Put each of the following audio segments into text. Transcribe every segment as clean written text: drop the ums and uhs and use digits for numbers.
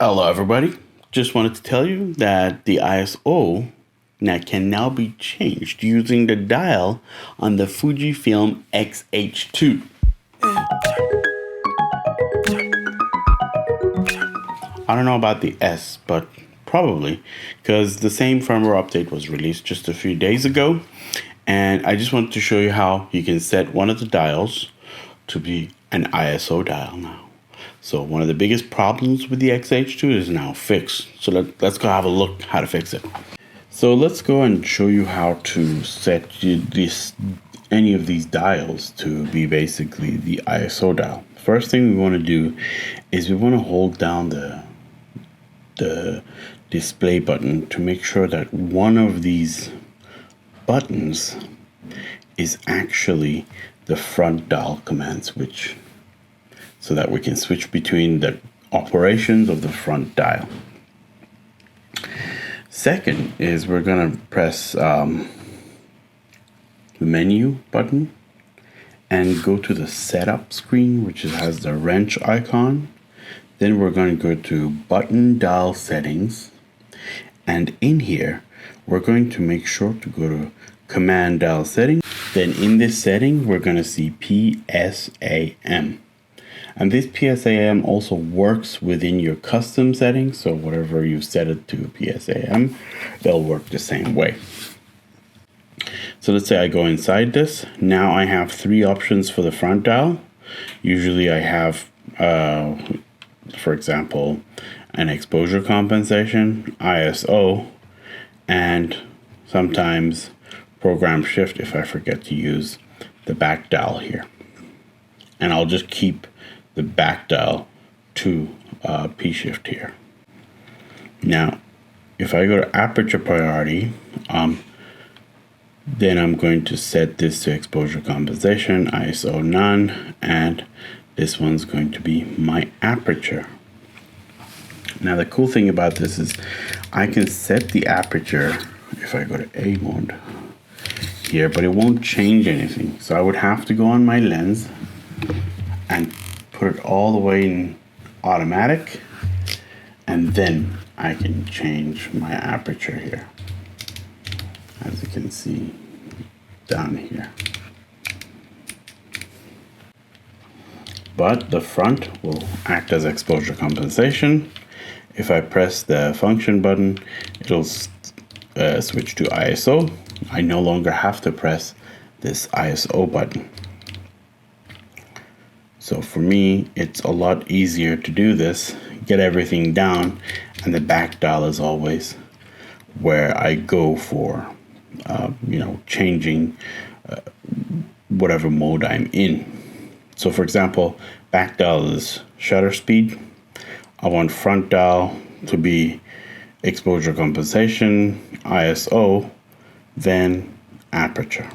Hello everybody, just wanted to tell you that the ISO can now be changed using the dial on the Fujifilm X-H2. I don't know about the S, but probably, because the same firmware update was released just a few days ago, and I just wanted to show you how you can set one of the dials to be an ISO dial now. So one of the biggest problems with the X-H2 is now fixed. So let's go have a look how to fix it. So let's go and show you how to set any of these dials to be basically the ISO dial. First thing we want to do is we want to hold down the display button to make sure that one of these buttons is actually the front dial command switch, so that we can switch between the operations of the front dial. Second is we're going to press the menu button and go to the setup screen, which has the wrench icon. Then we're going to go to button dial settings, and in here we're going to make sure to go to command dial settings. Then in this setting we're going to see PSAM. And this PSAM also works within your custom settings, so whatever you set it to PSAM, they'll work the same way. So let's say I go inside this. Now I have three options for the front dial. Usually I have, for example, an exposure compensation, ISO, and sometimes program shift if I forget to use the back dial here. And I'll just keep the back dial to P shift here. Now, if I go to aperture priority, then I'm going to set this to exposure compensation, ISO none, and this one's going to be my aperture. Now, the cool thing about this is I can set the aperture if I go to A mode here, but it won't change anything. So I would have to go on my lens and put it all the way in automatic, and then I can change my aperture here, as you can see down here. But the front will act as exposure compensation. If I press the function button, it'll switch to ISO. I no longer have to press this ISO button. So for me, it's a lot easier to do this, get everything down, and the back dial is always where I go for, changing whatever mode I'm in. So for example, back dial is shutter speed. I want front dial to be exposure compensation, ISO, then aperture.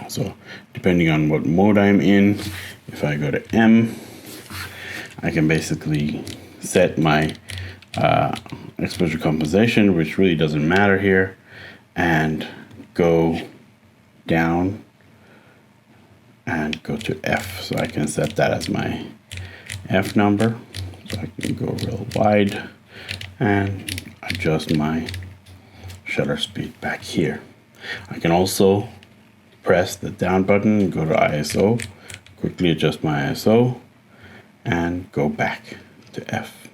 So depending on what mode I'm in, if I go to M, I can basically set my exposure compensation, which really doesn't matter here, and go down and go to F. So I can set that as my F number. So I can go real wide and adjust my shutter speed back here. I can also press the down button, go to ISO, quickly adjust my ISO, and go back to F.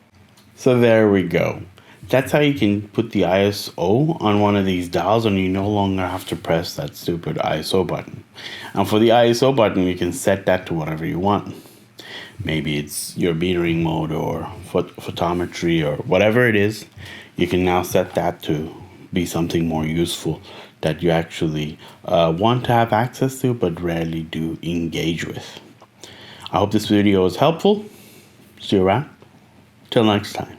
So there we go. That's how you can put the ISO on one of these dials, and you no longer have to press that stupid ISO button. And for the ISO button, you can set that to whatever you want. Maybe it's your metering mode or photometry or whatever it is. You can now set that to be something more useful that you actually want to have access to but rarely do engage with. I hope this video was helpful. See you around. Till next time.